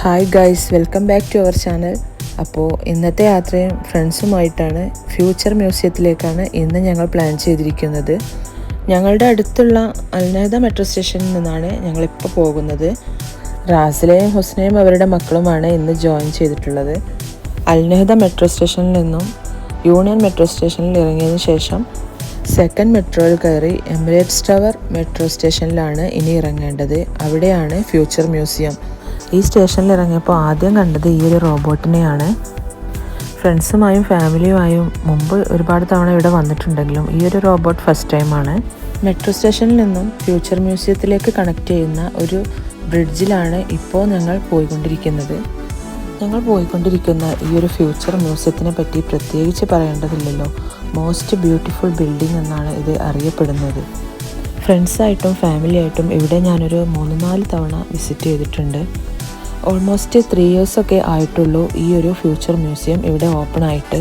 Hi guys, welcome back to our channel. അപ്പോൾ ഇന്നത്തെ യാത്രയും ഫ്രണ്ട്സുമായിട്ടാണ് ഫ്യൂച്ചർ മ്യൂസിയത്തിലേക്കാണ് ഇന്ന് ഞങ്ങൾ പ്ലാൻ ചെയ്തിരിക്കുന്നത്. ഞങ്ങളുടെ അടുത്തുള്ള അൽനഹദ മെട്രോ സ്റ്റേഷനിൽ നിന്നാണ് ഞങ്ങളിപ്പോൾ പോകുന്നത്. റാസിലയും ഹുസ്നയും അവരുടെ മക്കളുമാണ് ഇന്ന് ജോയിൻ ചെയ്തിട്ടുള്ളത്. അൽനഹദ മെട്രോ സ്റ്റേഷനിൽ നിന്നും യൂണിയൻ മെട്രോ സ്റ്റേഷനിൽ ഇറങ്ങിയതിന് ശേഷം സെക്കൻഡ് മെട്രോയിൽ കയറി എമിറേറ്റ്സ് ടവർ മെട്രോ സ്റ്റേഷനിലാണ് ഇനി ഇറങ്ങേണ്ടത്. അവിടെയാണ് ഫ്യൂച്ചർ മ്യൂസിയം. ഈ സ്റ്റേഷനിൽ ഇറങ്ങിയപ്പോൾ ആദ്യം കണ്ടത് ഈ ഒരു റോബോട്ടിനെയാണ്. ഫ്രണ്ട്സുമായും ഫാമിലിയുമായും മുമ്പ് ഒരുപാട് തവണ ഇവിടെ വന്നിട്ടുണ്ടെങ്കിലും ഈ ഒരു റോബോട്ട് ഫസ്റ്റ് ടൈമാണ്. മെട്രോ സ്റ്റേഷനിൽ നിന്നും ഫ്യൂച്ചർ മ്യൂസിയത്തിലേക്ക് കണക്ട് ചെയ്യുന്ന ഒരു ബ്രിഡ്ജിലാണ് ഇപ്പോൾ ഞങ്ങൾ പോയിക്കൊണ്ടിരിക്കുന്നത്. ഞങ്ങൾ പോയിക്കൊണ്ടിരിക്കുന്ന ഈ ഒരു ഫ്യൂച്ചർ മ്യൂസിയത്തിനെ പറ്റി പ്രത്യേകിച്ച് പറയേണ്ടതില്ലല്ലോ. മോസ്റ്റ് ബ്യൂട്ടിഫുൾ ബിൽഡിംഗ് എന്നാണ് ഇത് അറിയപ്പെടുന്നത്. ഫ്രണ്ട്സായിട്ടും ഫാമിലിയായിട്ടും ഇവിടെ ഞാനൊരു 3-4 തവണ വിസിറ്റ് ചെയ്തിട്ടുണ്ട്. ഓൾമോസ്റ്റ് 3 ഇയേഴ്സൊക്കെ ആയിട്ടുള്ളൂ ഈ ഒരു ഫ്യൂച്ചർ മ്യൂസിയം ഇവിടെ ഓപ്പൺ ആയിട്ട്.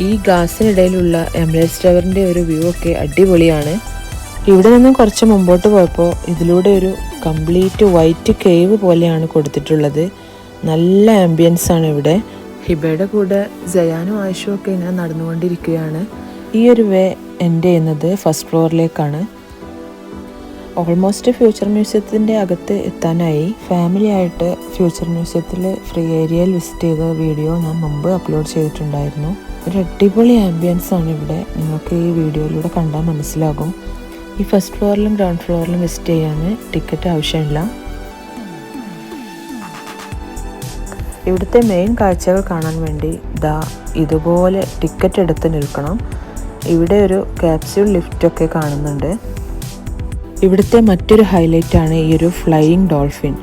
ഈ ഗ്ലാസിനിടയിലുള്ള എമിറേറ്റ്സ് ടവറിൻ്റെ ഒരു വ്യൂ ഒക്കെ അടിപൊളിയാണ്. ഇവിടെ നിന്നും കുറച്ച് മുമ്പോട്ട് പോയപ്പോൾ ഇതിലൂടെ ഒരു കംപ്ലീറ്റ് വൈറ്റ് കേവ് പോലെയാണ് കൊടുത്തിട്ടുള്ളത്. നല്ല ആംബിയൻസ് ആണ് ഇവിടെ. ഹിബയുടെ കൂടെ ജയാനും ആയിഷും ഒക്കെ ഇങ്ങനെ നടന്നുകൊണ്ടിരിക്കുകയാണ്. ഈ ഒരു വേ എൻഡ് ചെയ്യുന്നത് ഫസ്റ്റ് ഫ്ലോറിലേക്കാണ്. ഓൾമോസ്റ്റ് ഫ്യൂച്ചർ മ്യൂസിയത്തിൻ്റെ അകത്ത് എത്താനായി. ഫാമിലി ആയിട്ട് ഫ്യൂച്ചർ മ്യൂസിയത്തിൽ ഫ്രീ ഏരിയയിൽ വിസിറ്റ് ചെയ്ത വീഡിയോ ഞാൻ മുമ്പ് അപ്ലോഡ് ചെയ്തിട്ടുണ്ടായിരുന്നു. ഒരു അടിപൊളി ആംബിയൻസ് ആണ് ഇവിടെ. നിങ്ങൾക്ക് ഈ വീഡിയോയിലൂടെ കണ്ടാൽ മനസ്സിലാകും. ഈ ഫസ്റ്റ് ഫ്ലോറിലും ഗ്രൗണ്ട് ഫ്ലോറിലും വിസിറ്റ് ചെയ്യാൻ ടിക്കറ്റ് ആവശ്യമില്ല. ഇവിടുത്തെ മെയിൻ കാഴ്ചകൾ കാണാൻ വേണ്ടി ഇതുപോലെ ടിക്കറ്റ് എടുത്ത് നിൽക്കണം. ഇവിടെ ഒരു ക്യാപ്സ്യൂൾ ലിഫ്റ്റൊക്കെ കാണുന്നുണ്ട്. ഇവിടുത്തെ മറ്റൊരു ഹൈലൈറ്റാണ് ഈ ഒരു ഫ്ലൈയിങ് ഡോൾഫിൻ.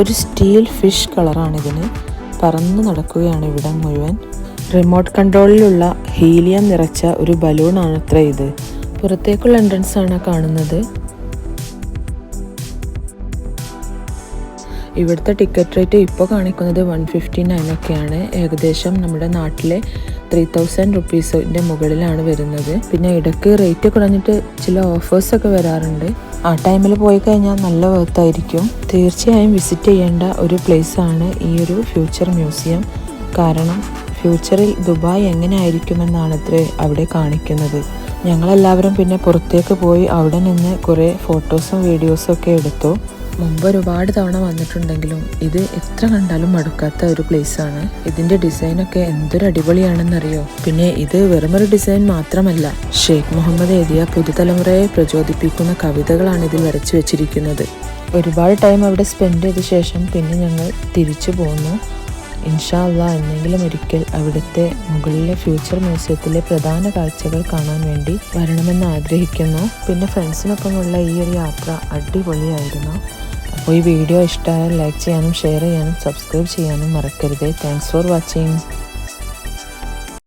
ഒരു സ്റ്റീൽ ഫിഷ് കളറാണിതിന്. പറന്ന് നടക്കുകയാണ് ഇവിടെ മുഴുവൻ. റിമോട്ട് കൺട്രോളിലുള്ള ഹീലിയം നിറച്ച ഒരു ബലൂണാണ് അത്ര ഇത്. പുറത്തേക്കുള്ള എൻട്രൻസ് ആണ് കാണുന്നത്. ഇവിടുത്തെ ടിക്കറ്റ് റേറ്റ് ഇപ്പോൾ കാണിക്കുന്നത് 159 ഒക്കെയാണ്. ഏകദേശം നമ്മുടെ നാട്ടിലെ 3000 റുപ്പീസിൻ്റെ മുകളിലാണ് വരുന്നത്. പിന്നെ ഇടയ്ക്ക് റേറ്റ് കുറഞ്ഞിട്ട് ചില ഓഫേഴ്സൊക്കെ വരാറുണ്ട്. ആ ടൈമിൽ പോയി കഴിഞ്ഞാൽ നല്ല വർത്തായിരിക്കും. തീർച്ചയായും വിസിറ്റ് ചെയ്യേണ്ട ഒരു പ്ലേസാണ് ഈ ഒരു ഫ്യൂച്ചർ മ്യൂസിയം. കാരണം ഫ്യൂച്ചറിൽ ദുബായ് എങ്ങനെ ആയിരിക്കുമെന്നാണ് അവിടെ കാണിക്കുന്നത്. ഞങ്ങളെല്ലാവരും പിന്നെ പുറത്തേക്ക് പോയി അവിടെ നിന്ന് കുറേ ഫോട്ടോസും വീഡിയോസും ഒക്കെ എടുത്തു. മുമ്പ് ഒരുപാട് തവണ വന്നിട്ടുണ്ടെങ്കിലും ഇത് എത്ര കണ്ടാലും മടുക്കാത്ത ഒരു പ്ലേസാണ്. ഇതിൻ്റെ ഡിസൈനൊക്കെ എന്തൊരു അടിപൊളിയാണെന്നറിയോ. പിന്നെ ഇത് വെറുമൊരു ഡിസൈൻ മാത്രമല്ല, ഷെയ്ഖ് മുഹമ്മദ് എഴുതിയ പുതുതലമുറയെ പ്രചോദിപ്പിക്കുന്ന കവിതകളാണ് ഇതിൽ വരച്ചു വെച്ചിരിക്കുന്നത്. ഒരുപാട് ടൈം അവിടെ സ്പെൻഡ് ചെയ്ത ശേഷം പിന്നെ ഞങ്ങൾ തിരിച്ചു പോന്നു. ഇൻഷാ അല്ലാഹ് എന്നെങ്കിലും ഒരിക്കൽ അവിടുത്തെ മുകളിലെ ഫ്യൂച്ചർ മ്യൂസിയത്തിലെ പ്രധാന കാഴ്ചകൾ കാണാൻ വേണ്ടി വരണമെന്ന് ആഗ്രഹിക്കുന്നു. പിന്നെ ഫ്രണ്ട്സിനൊപ്പമുള്ള ഈ ഒരു യാത്ര അടിപൊളിയായിരുന്നു. അപ്പോൾ ഈ വീഡിയോ ഇഷ്ടമായാൽ ലൈക്ക് ചെയ്യാനും ഷെയർ ചെയ്യാനും സബ്സ്ക്രൈബ് ചെയ്യാനും മറക്കരുത്. Thanks for watching.